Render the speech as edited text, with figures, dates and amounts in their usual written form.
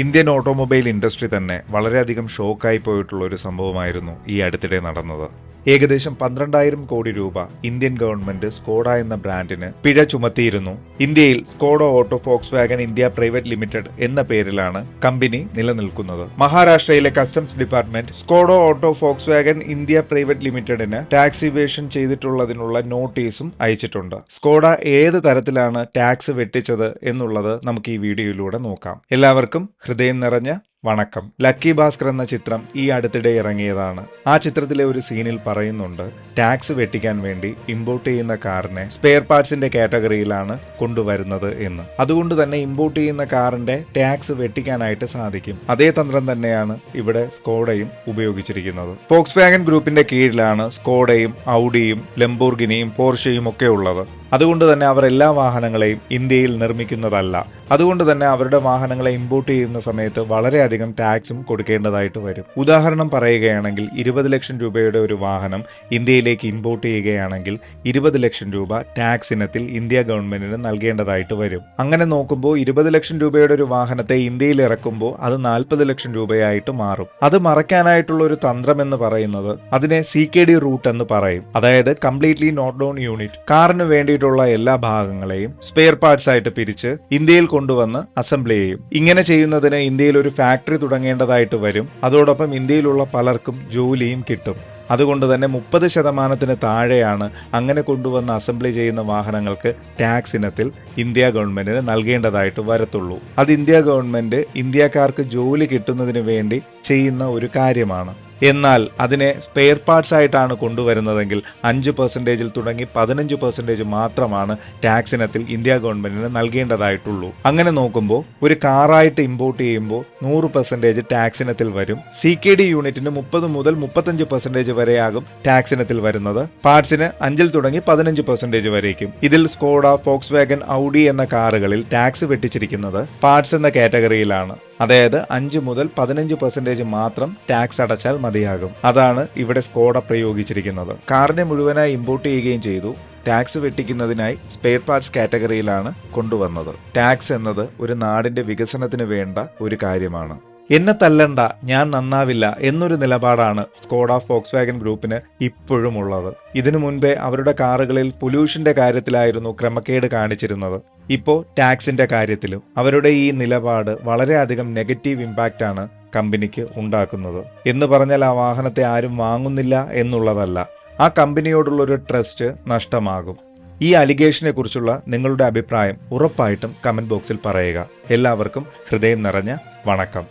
Indian automobile industry തന്നെ വളരെയധികം ഷോക്കായി പോയിട്ടുള്ള ഒരു സംഭവമായിരുന്നു ഈ അടുത്തിടെ നടന്നത്. ഏകദേശം 12,000 കോടി രൂപ ഇന്ത്യൻ ഗവൺമെന്റ് സ്കോഡ എന്ന ബ്രാൻഡിന് പിഴ ചുമത്തിയിരുന്നു. ഇന്ത്യയിൽ Skoda auto Volkswagen India private limited എന്ന പേരിലാണ് കമ്പനി നിലനിൽക്കുന്നത്. മഹാരാഷ്ട്രയിലെ customs department Skoda auto Volkswagen India private ലിമിറ്റഡിന് ടാക്സ് ഇവേഷൻ ചെയ്തിട്ടുള്ളതിനുള്ള നോട്ടീസും അയച്ചിട്ടുണ്ട്. സ്കോഡ ഏത് തരത്തിലാണ് ടാക്സ് വെട്ടിച്ചത് എന്നുള്ളത് നമുക്ക് ഈ വീഡിയോയിലൂടെ നോക്കാം. എല്ലാവർക്കും ഹൃദയം നിറഞ്ഞ വണക്കം. ലക്കി ഭാസ്കർ എന്ന ചിത്രം ഈ അടുത്തിടെ ഇറങ്ങിയതാണ്. ആ ചിത്രത്തിലെ ഒരു സീനിൽ പറയുന്നുണ്ട്, ടാക്സ് വെട്ടിക്കാൻ വേണ്ടി ഇമ്പോർട്ട് ചെയ്യുന്ന കാറിനെ സ്പെയർ പാർട്സിന്റെ കാറ്റഗറിയിലാണ് കൊണ്ടുവരുന്നത് എന്ന്. അതുകൊണ്ട് തന്നെ ഇമ്പോർട്ട് ചെയ്യുന്ന കാറിന്റെ ടാക്സ് വെട്ടിക്കാനായിട്ട് സാധിക്കും. അതേ തന്ത്രം തന്നെയാണ് ഇവിടെ സ്കോഡയും ഉപയോഗിച്ചിരിക്കുന്നത്. ഫോക്സ് വാഗൻ ഗ്രൂപ്പിന്റെ കീഴിലാണ് സ്കോഡയും ഔഡിയും ലംബോർഗിനിയും പോർഷയും ഒക്കെ ഉള്ളത്. അതുകൊണ്ട് തന്നെ അവർ എല്ലാ വാഹനങ്ങളെയും ഇന്ത്യയിൽ നിർമ്മിക്കുന്നതല്ല. അതുകൊണ്ട് തന്നെ അവരുടെ വാഹനങ്ങളെ ഇമ്പോർട്ട് ചെയ്യുന്ന സമയത്ത് വളരെയധികം ടാക്സും കൊടുക്കേണ്ടതായിട്ട് വരും. ഉദാഹരണം പറയുകയാണെങ്കിൽ 20 ലക്ഷം രൂപയുടെ ഒരു വാഹനം ഇന്ത്യയിലേക്ക് ഇമ്പോർട്ട് ചെയ്യുകയാണെങ്കിൽ 20 ലക്ഷം രൂപ ടാക്സ് ഇനത്തിൽ ഇന്ത്യ ഗവൺമെന്റിന് നൽകേണ്ടതായിട്ട് വരും. അങ്ങനെ നോക്കുമ്പോൾ 20 ലക്ഷം രൂപയുടെ ഒരു വാഹനത്തെ ഇന്ത്യയിൽ ഇറക്കുമ്പോൾ അത് 40 ലക്ഷം രൂപയായിട്ട് മാറും. അത് മറയ്ക്കാനായിട്ടുള്ള ഒരു തന്ത്രം എന്ന് പറയുന്നത് അതിനെ CKD റൂട്ട് എന്ന് പറയും. അതായത് കംപ്ലീറ്റ്ലി നോട്ട് ഡൗൺ യൂണിറ്റ്. കാറിന് വേണ്ടിയിട്ടുള്ള എല്ലാ ഭാഗങ്ങളെയും സ്പെയർ പാർട്സ് ആയിട്ട് പിരിച്ച് ഇന്ത്യയിൽ കൊണ്ടുവന്ന് അസംബിൾ ചെയ്യും. ഇങ്ങനെ ചെയ്യുന്നതിന് ഇന്ത്യയിൽ ഒരു ഫാക്ടറി തുടങ്ങേണ്ടതായിട്ട് വരും. അതോടൊപ്പം ഇന്ത്യയിലുള്ള പലർക്കും ജോലിയും കിട്ടും. അതുകൊണ്ട് തന്നെ 30% താഴെയാണ് അങ്ങനെ കൊണ്ടുവന്ന് അസംബ്ലി ചെയ്യുന്ന വാഹനങ്ങൾക്ക് ടാക്സ് ഇനത്തിൽ ഇന്ത്യ ഗവൺമെന്റിന് നൽകേണ്ടതായിട്ട് വരത്തുള്ളൂ. അത് ഇന്ത്യ ഗവൺമെന്റ് ഇന്ത്യക്കാർക്ക് ജോലി കിട്ടുന്നതിന് വേണ്ടി ചെയ്യുന്ന ഒരു കാര്യമാണ്. എന്നാൽ അതിനെ സ്പെയർ പാർട്സ് ആയിട്ടാണ് കൊണ്ടുവരുന്നതെങ്കിൽ 5% തുടങ്ങി 15% മാത്രമാണ് ടാക്സ് ഇനത്തിൽ ഇന്ത്യ ഗവൺമെന്റിന് നൽകേണ്ടതായിട്ടുള്ളൂ. അങ്ങനെ നോക്കുമ്പോൾ ഒരു കാറായിട്ട് ഇമ്പോർട്ട് ചെയ്യുമ്പോൾ 100% ടാക്സ് ഇനത്തിൽ വരും. CKD യൂണിറ്റിന് 30 മുതൽ 35% വരെയാകും ടാക്സ് ഇനത്തിൽ വരുന്നത്. പാർട്സിന് 5 തുടങ്ങി 15% വരേക്കും. ഇതിൽ സ്കോഡ, ഫോക്സ് വാഗൻ, ഔഡി എന്ന കാറുകളിൽ ടാക്സ് വെട്ടിച്ചിരിക്കുന്നത് പാർട്സ് എന്ന കാറ്റഗറിയിലാണ്. അതായത് 5 മുതൽ 15% മാത്രം ടാക്സ് അടച്ചാൽ മതിയാകും. അതാണ് ഇവിടെ സ്കോഡ പ്രയോഗിച്ചിരിക്കുന്നത്. കാറിനെ മുഴുവനായി ഇമ്പോർട്ട് ചെയ്യുകയും ചെയ്തു. ടാക്സ് വെട്ടിക്കുന്നതിനായി സ്പെയർ പാർട്സ് കാറ്റഗറിയിലാണ് കൊണ്ടുവന്നത്. ടാക്സ് എന്നത് ഒരു നാടിന്റെ വികസനത്തിന് വേണ്ട ഒരു കാര്യമാണ്. എന്നെ തല്ലണ്ട, ഞാൻ നന്നാവില്ല എന്നൊരു നിലപാടാണ് സ്കോഡ ഫോക്സ് വാഗൻ ഗ്രൂപ്പിന് ഇപ്പോഴും ഉള്ളത്. ഇതിനു മുൻപേ അവരുടെ കാറുകളിൽ പൊല്യൂഷന്റെ കാര്യത്തിലായിരുന്നു ക്രമക്കേട് കാണിച്ചിരുന്നത്. ഇപ്പോൾ ടാക്സിന്റെ കാര്യത്തിലും അവരുടെ ഈ നിലപാട് വളരെയധികം നെഗറ്റീവ് ഇമ്പാക്റ്റ് ആണ് കമ്പനിക്ക് ഉണ്ടാക്കുന്നത്. എന്ന് പറഞ്ഞാൽ ആ വാഹനത്തെ ആരും വാങ്ങുന്നില്ല എന്നുള്ളതല്ല, ആ കമ്പനിയോടുള്ളൊരു ട്രസ്റ്റ് നഷ്ടമാകും. ഈ അലിഗേഷനെ കുറിച്ചുള്ള നിങ്ങളുടെ അഭിപ്രായം ഉറപ്പായിട്ടും കമന്റ് ബോക്സിൽ പറയുക. എല്ലാവർക്കും ഹൃദയം നിറഞ്ഞ വണക്കം.